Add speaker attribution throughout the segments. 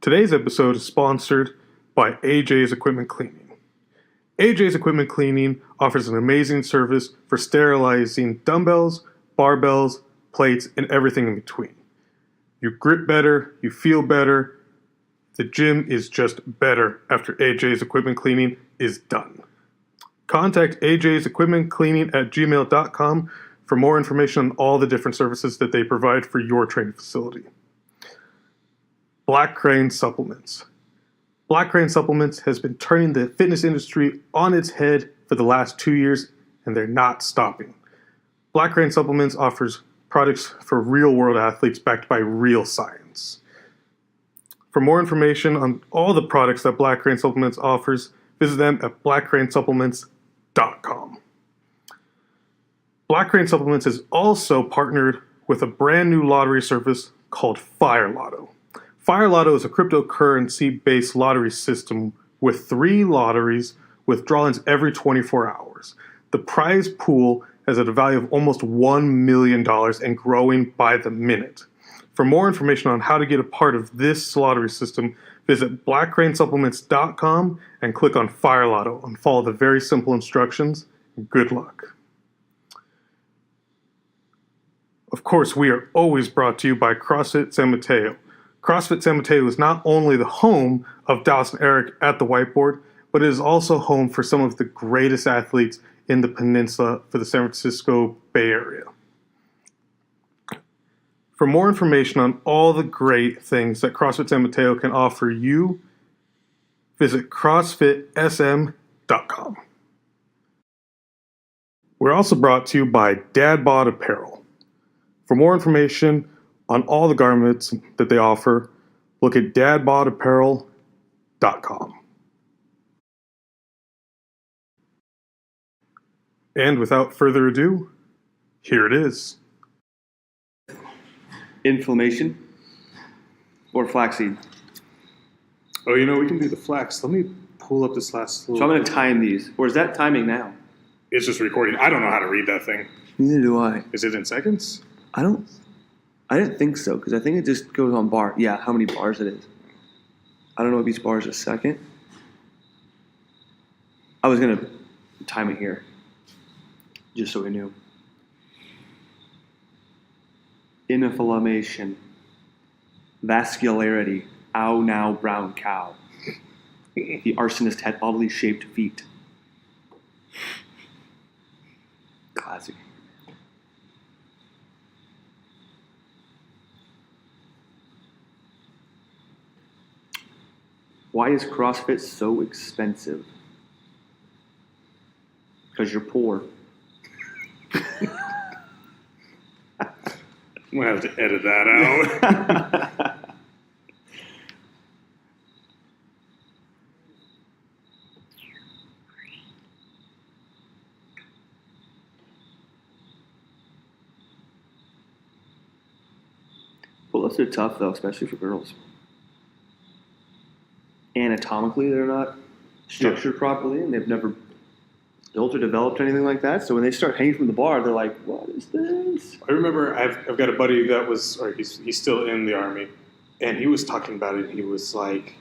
Speaker 1: Today's episode is sponsored by AJ's Equipment Cleaning. AJ's Equipment Cleaning offers an amazing service for sterilizing dumbbells, barbells, plates, and everything in between. You grip better, you feel better. The gym is just better after AJ's Equipment Cleaning is done. Contact AJ's Equipment Cleaning at gmail.com for more information on all the different services that they provide for your training facility. Black Crane Supplements. Black Crane Supplements has been turning the fitness industry on its head for the last 2 years, and they're not stopping. Black Crane Supplements offers products for real-world athletes backed by real science. For more information on all the products that Black Crane Supplements offers, visit them at blackcranesupplements.com. Black Crane Supplements has also partnered with a brand new lottery service called Fire Lotto. Fire Lotto is a cryptocurrency-based lottery system with 3 lotteries with drawings every 24 hours. The prize pool has a value of almost $1 million and growing by the minute. For more information on how to get a part of this lottery system, visit blackcranesupplements.com and click on Fire Lotto and follow the very simple instructions. Good luck. Of course, we are always brought to you by Crossfit San Mateo. CrossFit San Mateo is not only the home of Dallas and Eric at the Whiteboard, but it is also home for some of the greatest athletes in the peninsula for the San Francisco Bay Area. For more information on all the great things that CrossFit San Mateo can offer you, visit crossfitsm.com. We're also brought to you by Bod Apparel. For more information on all the garments that they offer, look at dadbodapparel.com. And without further ado, here it is.
Speaker 2: Inflammation or flaxseed?
Speaker 1: Oh, we can do the flax. Let me pull up this last little...
Speaker 2: So I'm going to time these. Or is that timing now?
Speaker 1: It's just recording. I don't know how to read that thing.
Speaker 2: Neither do I.
Speaker 1: Is it in seconds?
Speaker 2: I didn't think so, because I think it just goes on bar. Yeah, how many bars it is. I don't know if each bar is a second. I was going to time it here, just so we knew. Inflammation. Vascularity. Ow, now, brown cow. The arsonist had oddly shaped feet. Classic. Why is CrossFit so expensive? Because you're poor.
Speaker 1: I'm going to have to edit that out.
Speaker 2: Pull-ups are tough, though, especially for girls. Anatomically, they're not structured properly, and they've never built or developed anything like that. So when they start hanging from the bar, they're like, "What is this?"
Speaker 1: I remember I've got a buddy that was, or he's still in the Army, and he was talking about it. He was like,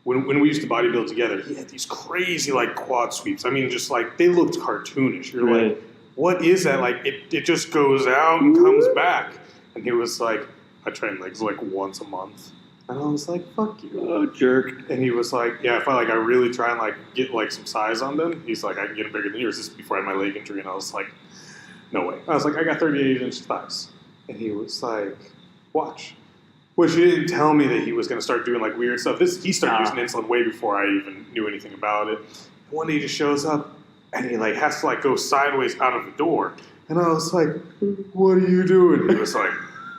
Speaker 1: when we used to bodybuild together, he had these crazy quad sweeps. I mean, just they looked cartoonish. You're like, what is that? It just goes out and comes back. And he was like, I train legs once a month. And I was like, fuck you.
Speaker 2: Oh, jerk.
Speaker 1: And he was like, yeah, if I really try and get some size on them, he's like, I can get them bigger than yours. This is before I had my leg injury. And I was like, no way. I was like, I got 38-inch thighs. And he was like, watch. Which he didn't tell me that he was going to start doing weird stuff. He started using insulin way before I even knew anything about it. And one day he just shows up and he has to go sideways out of the door. And I was like, what are you doing? He was like,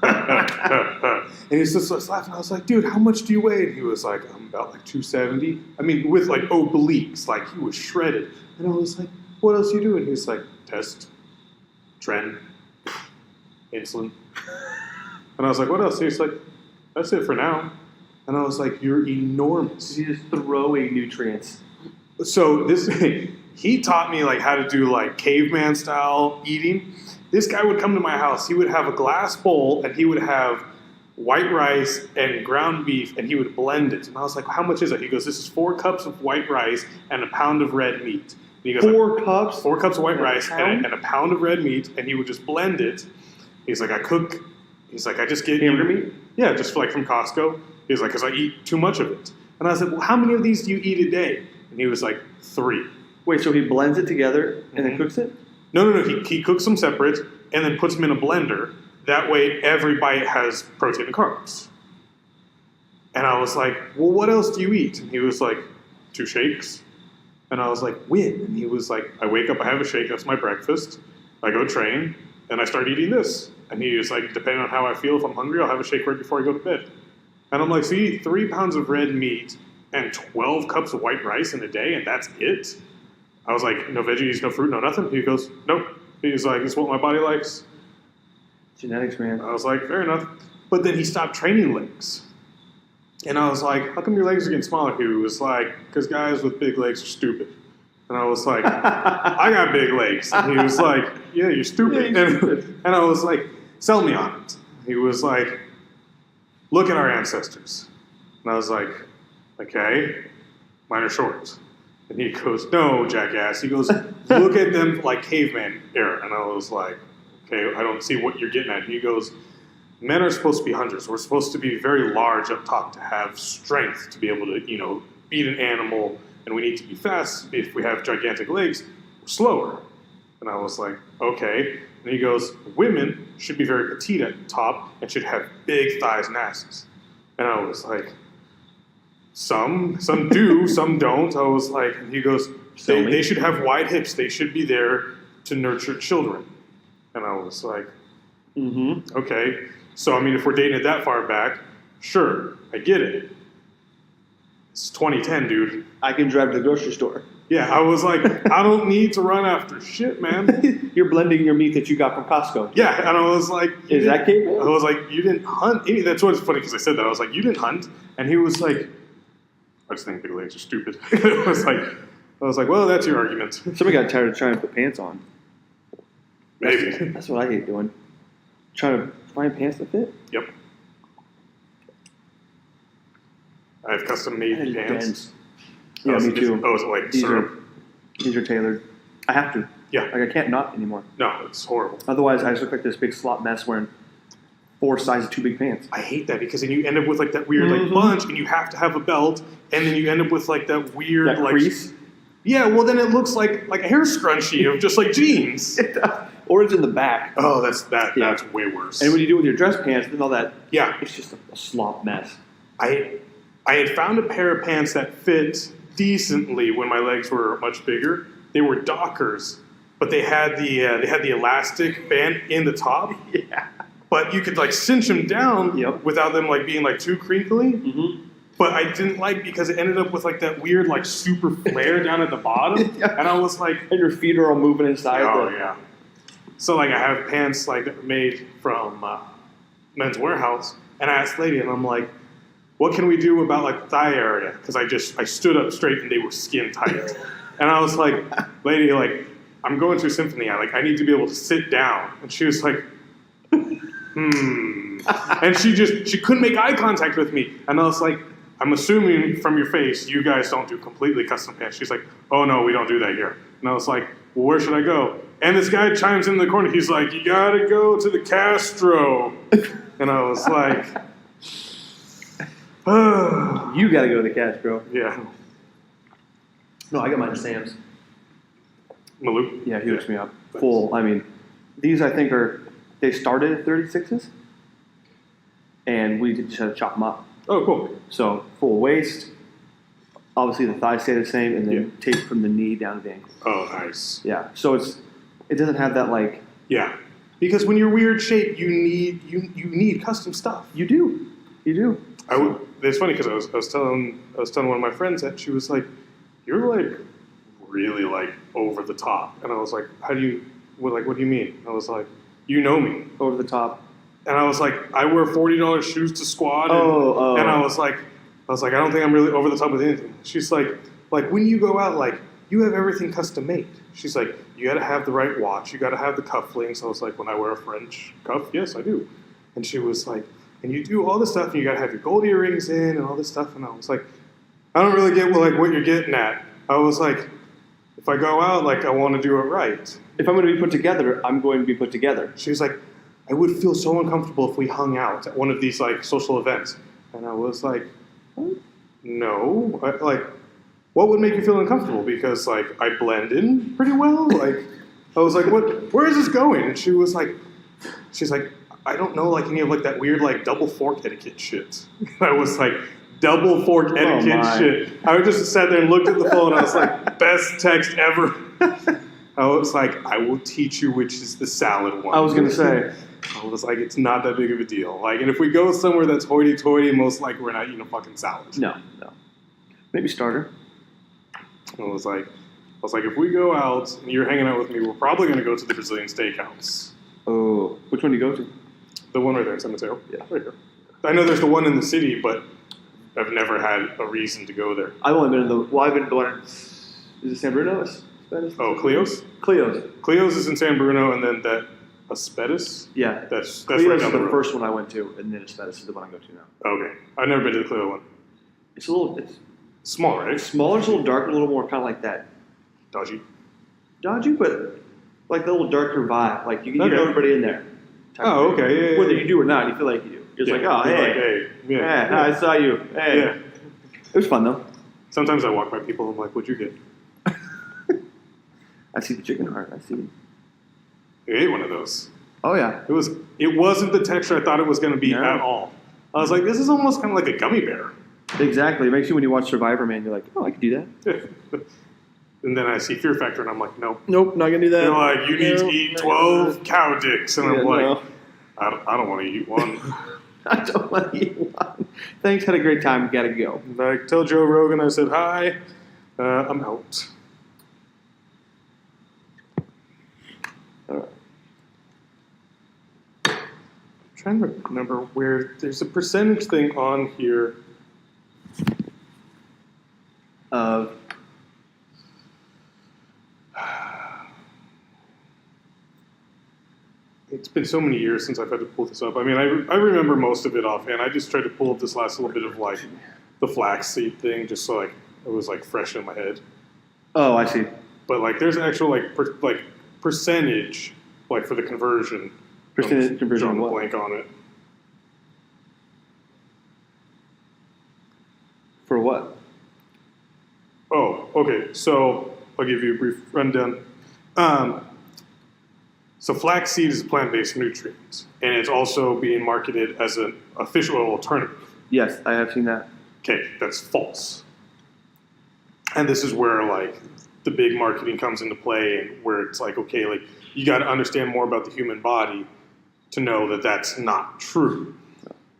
Speaker 1: and he's just laughing. I was like, dude, how much do you weigh? And he was like, I'm about 270. I mean, with obliques, he was shredded. And I was like, what else are you doing? He was like, test, trend, insulin. And I was like, what else? He was like, that's it for now. And I was like, you're enormous.
Speaker 2: You just throw away nutrients.
Speaker 1: So he taught me how to do caveman style eating. This guy would come to my house. He would have a glass bowl, and he would have white rice and ground beef, and he would blend it. And I was like, how much is it? He goes, this is 4 cups of white rice and a pound of red meat. And he goes,
Speaker 2: 4 cups?
Speaker 1: 4 cups of white rice and a pound of red meat, and he would just blend it. He's like, I just get
Speaker 2: Hamburger meat?
Speaker 1: Yeah, just like from Costco. He's like, because I eat too much of it. And I said, well, how many of these do you eat a day? And he was like, 3.
Speaker 2: Wait, so he blends it together and then cooks it?
Speaker 1: No. He cooks them separate and then puts them in a blender. That way, every bite has protein and carbs. And I was like, well, what else do you eat? And he was like, 2 shakes. And I was like, when? And he was like, I wake up, I have a shake, that's my breakfast. I go train, and I start eating this. And he was like, depending on how I feel, if I'm hungry, I'll have a shake right before I go to bed. And I'm like, so you eat 3 pounds of red meat and 12 cups of white rice in a day, and that's it? I was like, no veggies, no fruit, no nothing? He goes, nope. He's like, it's what my body likes.
Speaker 2: Genetics, man.
Speaker 1: I was like, fair enough. But then he stopped training legs. And I was like, how come your legs are getting smaller? He was like, because guys with big legs are stupid. And I was like, I got big legs. And he was like, yeah, you're stupid. And I was like, sell me on it. He was like, look at our ancestors. And I was like, okay, mine are short. And he goes, no, jackass. He goes, look at them like caveman era. And I was like, okay, I don't see what you're getting at. And he goes, men are supposed to be hunters. We're supposed to be very large up top to have strength to be able to, beat an animal. And we need to be fast. If we have gigantic legs, we're slower. And I was like, okay. And he goes, women should be very petite at the top and should have big thighs and asses. And I was like, some do, some don't. I was like, and he goes, they should have wide hips. They should be there to nurture children. And I was like, okay. So, I mean, if we're dating it that far back, sure, I get it. It's 2010, dude.
Speaker 2: I can drive to the grocery store.
Speaker 1: Yeah, I was like, I don't need to run after shit, man.
Speaker 2: You're blending your meat that you got from Costco.
Speaker 1: Yeah, and I was like,
Speaker 2: is that capable?
Speaker 1: I was like, you didn't hunt. That's what's funny because I said that. I was like, you didn't hunt. And he was like, I just think big legs are stupid. I was like, well, that's your argument.
Speaker 2: Somebody got tired of trying to put pants on.
Speaker 1: Maybe.
Speaker 2: That's what I hate doing. Trying to find pants that fit.
Speaker 1: Yep. I have custom made pants.
Speaker 2: Yeah, me too.
Speaker 1: Oh, is it like syrup?
Speaker 2: These are tailored. I have to.
Speaker 1: Yeah.
Speaker 2: Like I can't not anymore.
Speaker 1: No, it's horrible.
Speaker 2: Otherwise, I just look like this big slop mess wearing 4 sizes too big pants.
Speaker 1: I hate that because then you end up with like that weird like bunch, and you have to have a belt, and then you end up with like that weird
Speaker 2: that
Speaker 1: like
Speaker 2: crease.
Speaker 1: Yeah, well then it looks like a hair scrunchie of just like jeans.
Speaker 2: Or it's in the back.
Speaker 1: Oh, that's way worse.
Speaker 2: And when you do it with your dress pants, then all that,
Speaker 1: it's
Speaker 2: just a slop mess.
Speaker 1: I had found a pair of pants that fit decently when my legs were much bigger. They were Dockers, but they had the elastic band in the top.
Speaker 2: Yeah.
Speaker 1: But you could like cinch them down without them like being like too crinkly.
Speaker 2: Mm-hmm.
Speaker 1: But I didn't like because it ended up with like that weird like super flare down at the bottom, and I was like,
Speaker 2: and your feet are all moving inside.
Speaker 1: Oh yeah. So like I have pants like that were made from Men's Warehouse, and I asked the lady, and I'm like, what can we do about like the thigh area? Because I stood up straight and they were skin tight, and I was like, lady, like I'm going to a symphony, I need to be able to sit down, and she was like, and she couldn't make eye contact with me, and I was like, I'm assuming from your face you guys don't do completely custom pants. She's like, oh no, we don't do that here, and I was like, well, where should I go? And this guy chimes in the corner. He's like, you gotta go to the Castro. And I was like,
Speaker 2: you gotta go to the Castro.
Speaker 1: Yeah.
Speaker 2: No, I got mine at Sam's.
Speaker 1: Malou?
Speaker 2: Yeah, he hooks me up. Full. I mean, these I think they started at 36s. And we just had to chop them up.
Speaker 1: Oh, cool.
Speaker 2: So, full waist. Obviously, the thighs stay the same, and then tape from the knee down to the ankle.
Speaker 1: Oh, nice.
Speaker 2: Yeah. So it doesn't have that like.
Speaker 1: Yeah. Because when you're weird shape, you need custom stuff.
Speaker 2: You do.
Speaker 1: It's funny because I was telling one of my friends that she was like, "You're like really like over the top," and I was like, "What do you mean?" I was like, "You know me,
Speaker 2: over the top."
Speaker 1: And I was like, "I wear $40 shoes to squat," and I was like, I don't think I'm really over the top with anything. She's like when you go out, like you have everything custom made. She's like, you got to have the right watch, you got to have the cufflinks. I was like, when I wear a French cuff, yes, I do. And she was like, and you do all this stuff, and you got to have your gold earrings in and all this stuff. And I was like, I don't really get what you're getting at. I was like, if I go out, like, I want to do it right.
Speaker 2: If I'm going to be put together, I'm going to be put together.
Speaker 1: She was like, I would feel so uncomfortable if we hung out at one of these, like, social events. And I was like, no. What would make you feel uncomfortable? Because, like, I blend in pretty well. Like, I was like, where is this going? And she's like, I don't know, like, any of, like, that weird, like, double fork etiquette shit. I was like, double fork etiquette shit. I just sat there and looked at the phone, and I was like, best text ever. I was like, I will teach you which is the salad one.
Speaker 2: I was going to say.
Speaker 1: I was like, it's not that big of a deal. Like, and if we go somewhere that's hoity-toity, most likely we're not eating a fucking salad.
Speaker 2: No. Maybe starter.
Speaker 1: I was like, if we go out and you're hanging out with me, we're probably going to go to the Brazilian steakhouse.
Speaker 2: Oh, which one do you go to?
Speaker 1: The one right there in San Mateo.
Speaker 2: Yeah.
Speaker 1: Right here. I know there's the one in the city, but I've never had a reason to go there.
Speaker 2: I've only been to the one. Is it San Bruno?
Speaker 1: Oh, Cleo's? Cleo's is in San Bruno, and then that Aspetis?
Speaker 2: Yeah.
Speaker 1: That's
Speaker 2: Cleo's
Speaker 1: right down
Speaker 2: is
Speaker 1: the
Speaker 2: the
Speaker 1: road.
Speaker 2: first one I went to, and then Aspetis is the one I go to now.
Speaker 1: Okay. I've never been to the Cleo one.
Speaker 2: It's a little, it's
Speaker 1: Small, right?
Speaker 2: smaller, it's a little darker, a little more kind of like that.
Speaker 1: Dodgy.
Speaker 2: Dodgy, but like the little darker vibe. Like you know everybody in there.
Speaker 1: Oh, okay. Yeah,
Speaker 2: Whether you do or not, you feel like you do. You're just like, oh, hey.
Speaker 1: Yeah.
Speaker 2: I saw you. Hey.
Speaker 1: Yeah.
Speaker 2: It was fun, though.
Speaker 1: Sometimes I walk by people, I'm like, what'd you get?
Speaker 2: I see the chicken heart. I see.
Speaker 1: I ate one of those.
Speaker 2: Oh, yeah.
Speaker 1: It wasn't the texture I thought it was going to be at all. I was like, this is almost kind of like a gummy bear.
Speaker 2: Exactly. It makes you, when you watch Survivor, man, you're like, oh, I could do that.
Speaker 1: And then I see Fear Factor, and I'm like, nope.
Speaker 2: Nope, not going to do that.
Speaker 1: They're like, you need to eat 12 cow dicks. And I'm like,
Speaker 2: no.
Speaker 1: I don't want to eat one.
Speaker 2: I don't want to eat one. Thanks, had a great time. Got to go.
Speaker 1: And I tell Joe Rogan, I said, hi, I'm out.
Speaker 2: All right.
Speaker 1: I'm trying to remember where there's a percentage thing on here. It's been so many years since I've had to pull this up. I mean, I remember most of it offhand. I just tried to pull up this last little bit of like the flaxseed thing, just so like it was like fresh in my head.
Speaker 2: Oh, I see.
Speaker 1: But like, there's an actual like percentage like for the conversion.
Speaker 2: Percentage conversion.
Speaker 1: Drawing a
Speaker 2: What?
Speaker 1: blank on it.
Speaker 2: For what?
Speaker 1: Oh, okay. So I'll give you a brief rundown. So flaxseed is a plant-based nutrient, and it's also being marketed as an official alternative.
Speaker 2: Yes, I have seen that.
Speaker 1: Okay, that's false. And this is where like the big marketing comes into play, and where it's like, okay, like you got to understand more about the human body to know that that's not true.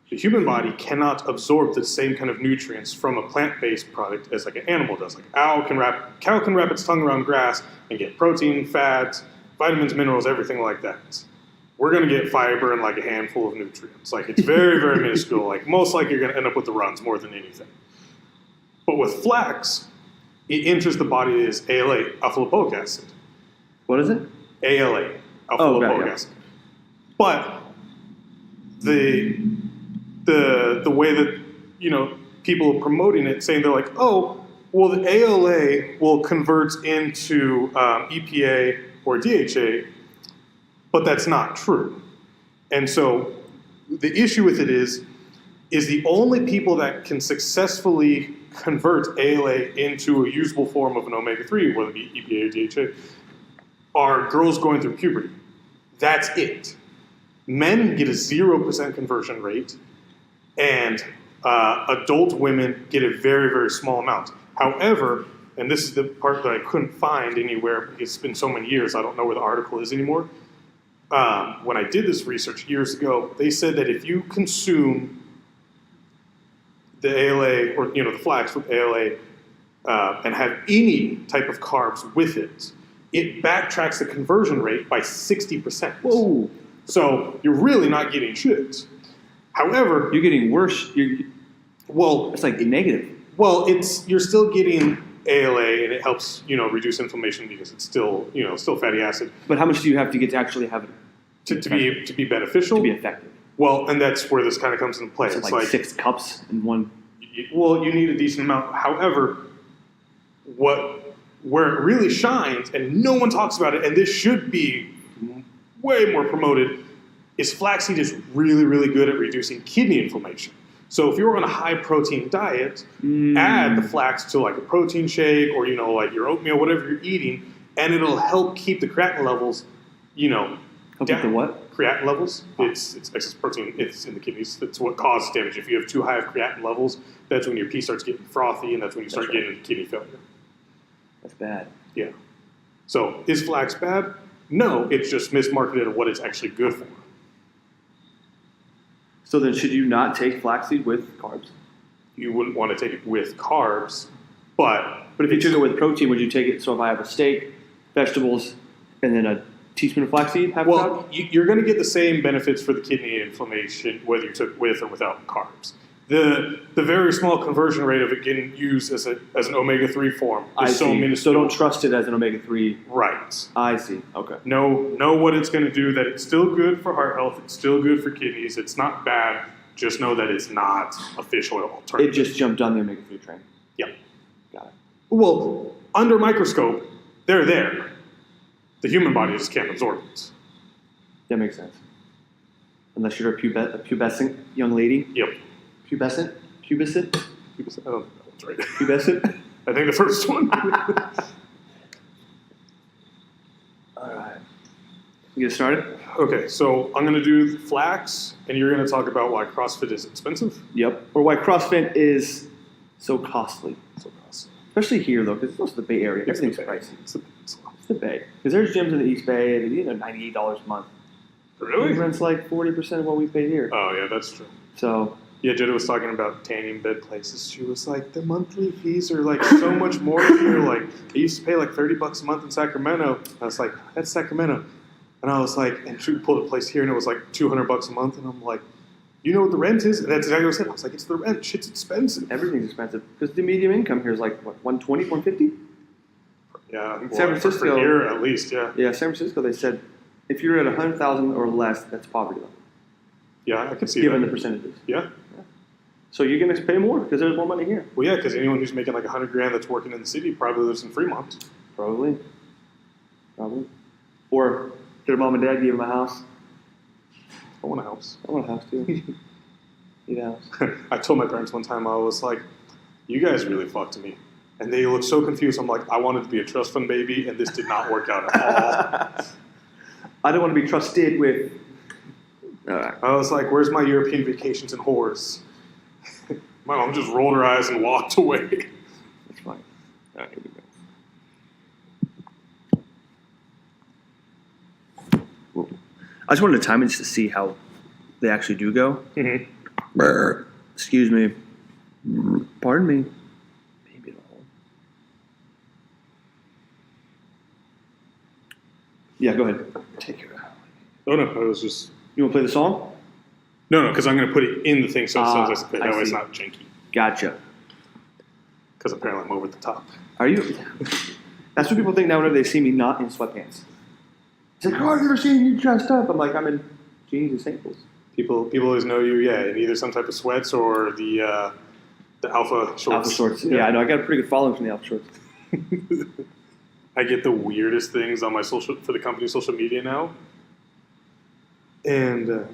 Speaker 1: The human body cannot absorb the same kind of nutrients from a plant-based product as like an animal does. Like cow can wrap its tongue around grass and get protein, fats, vitamins, minerals, everything like that. We're going to get fiber and like a handful of nutrients. Like it's very, very minuscule. Like most likely you're going to end up with the runs more than anything. But with flax, it enters the body as ALA, alpha lipoic acid.
Speaker 2: What is it?
Speaker 1: ALA, alpha lipoic acid. But the way that, you know, people are promoting it, saying they're like, oh, well, the ALA will convert into EPA or DHA, but that's not true. And so the issue with it is the only people that can successfully convert ALA into a usable form of an omega-3, whether it be EPA or DHA, are girls going through puberty. That's it. Men get a 0% conversion rate, and adult women get a very, very small amount. However, and this is the part that I couldn't find anywhere because it's been so many years, I don't know where the article is anymore. When I did this research years ago, they said that if you consume the ALA, or you know, the flax with ALA, and have any type of carbs with it, it backtracks the conversion rate by 60%.
Speaker 2: Whoa.
Speaker 1: So you're really not getting shit. However,
Speaker 2: You're getting worse. It's like negative.
Speaker 1: Well, you're still getting ALA, and it helps, you know, reduce inflammation because it's still, you know, still fatty acid.
Speaker 2: But how much do you have to get to actually have it
Speaker 1: To be beneficial?
Speaker 2: to be effective?
Speaker 1: Well, and that's where this kind of comes into play.
Speaker 2: It's
Speaker 1: It's
Speaker 2: like 6 cups in one.
Speaker 1: well, you need a decent amount. However, where it really shines, and no one talks about it, and this should be way more promoted, is flaxseed is really, really good at reducing kidney inflammation. So if you're on a high protein diet, add the flax to like a protein shake or, like your oatmeal, whatever you're eating, and it'll help keep the creatinine levels,
Speaker 2: Help with the what?
Speaker 1: Creatinine levels. It's excess protein. It's in the kidneys. That's what causes damage. If you have too high of creatinine levels, that's when your pee starts getting frothy, and that's when you start getting into kidney failure.
Speaker 2: That's bad.
Speaker 1: Yeah. So is flax bad? No, it's just mismarketed of what it's actually good for.
Speaker 2: So then should you not take flaxseed with carbs?
Speaker 1: You wouldn't want to take it with carbs, but
Speaker 2: if you took it with protein, would you take it? So if I have a steak, vegetables, and then a teaspoon of flaxseed,
Speaker 1: you're going to get the same benefits for the kidney inflammation whether you took with or without carbs. The very small conversion rate of it getting used as an omega-3 form is so minuscule.
Speaker 2: So don't trust it as an omega-3.
Speaker 1: Right.
Speaker 2: I see. Okay.
Speaker 1: Know what it's going to do, that it's still good for heart health, it's still good for kidneys, it's not bad, just know that it's not a fish oil alternative.
Speaker 2: It just jumped on the omega-3 train.
Speaker 1: Yep.
Speaker 2: Got it.
Speaker 1: Well, under microscope, they're there. The human body just can't absorb it.
Speaker 2: That makes sense. Unless you're a pubescent young lady.
Speaker 1: Yep.
Speaker 2: Pubescent?
Speaker 1: I don't think that one's right.
Speaker 2: Pubescent?
Speaker 1: I think the first one.
Speaker 2: All right. You get started?
Speaker 1: Okay, so I'm going to do the flax, and you're going to talk about why CrossFit is expensive.
Speaker 2: Yep. Or why CrossFit is so costly.
Speaker 1: So costly.
Speaker 2: Especially here, though, because it's also the Bay Area. Everything's pricey.
Speaker 1: It's
Speaker 2: the Bay. Because there's gyms in the East Bay that $98 a month.
Speaker 1: Really?
Speaker 2: It rents like 40% of what we pay here.
Speaker 1: Oh, yeah, that's true.
Speaker 2: So...
Speaker 1: Yeah, Jetta was talking about tanning bed places. She was like, the monthly fees are like so much more here. Like, I used to pay like $30 a month in Sacramento. I was like, that's Sacramento. And I was like, and she pulled a place here and it was like $200 a month. And I'm like, you know what the rent is? And that's exactly what I said. I was like, it's the rent. Shit's expensive.
Speaker 2: Everything's expensive. Because the median income here is like, what, 120, 150?
Speaker 1: Yeah,
Speaker 2: San Francisco.
Speaker 1: For here, at least, yeah.
Speaker 2: Yeah, San Francisco, they said, if you're at 100,000 or less, that's poverty level.
Speaker 1: Yeah, I could see
Speaker 2: given
Speaker 1: that.
Speaker 2: The percentages.
Speaker 1: Yeah.
Speaker 2: So you're going to pay more because there's more money here.
Speaker 1: Well, yeah, because anyone who's making like $100,000 that's working in the city probably lives in Fremont.
Speaker 2: Probably. Or their mom and dad gave them a house.
Speaker 1: I want a house.
Speaker 2: I want a house too. Need a house.
Speaker 1: I told my parents one time, I was like, you guys really fucked me. And they looked so confused. I'm like, I wanted to be a trust fund baby, and this did not work out at all.
Speaker 2: I don't want to be trusted with...
Speaker 1: I was like, where's my European vacations and whores? My mom just rolled her eyes and walked away.
Speaker 2: That's fine. All right, here we go. I just wanted to time it just to see how they actually do go.
Speaker 1: Mm-hmm.
Speaker 2: Excuse me. Pardon me. Maybe it'll hold. Yeah, go ahead. Take it out.
Speaker 1: Oh, no, I was just...
Speaker 2: You want to play the song?
Speaker 1: No, because I'm going to put it in the thing so that way it's not janky.
Speaker 2: Gotcha.
Speaker 1: Because apparently I'm over the top.
Speaker 2: Are you? That's what people think now whenever they see me not in sweatpants. It's like, oh, I've never seen you dressed up. I'm like, I'm in jeans and sandals.
Speaker 1: People always know you, in either some type of sweats or the alpha shorts.
Speaker 2: Alpha shorts. Yeah, I know. I got a pretty good following from the alpha shorts.
Speaker 1: I get the weirdest things on my for the company's social media now. And...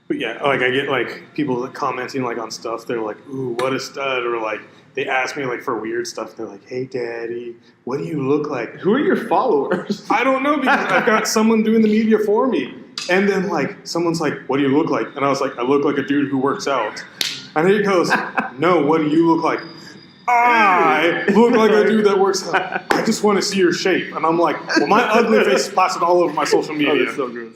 Speaker 1: But yeah, like I get like people commenting like on stuff. They're like, "Ooh, what a stud!" Or like they ask me like for weird stuff. They're like, "Hey, Daddy, what do you look like?"
Speaker 2: Who are your followers?
Speaker 1: I don't know because I've got someone doing the media for me. And then like someone's like, "What do you look like?" And I was like, "I look like a dude who works out." And he goes, "No, what do you look like?" I look like a dude that works out. I just want to see your shape. And I'm like, well, my ugly face is plastered all over my social media.
Speaker 2: Oh, that's so gross.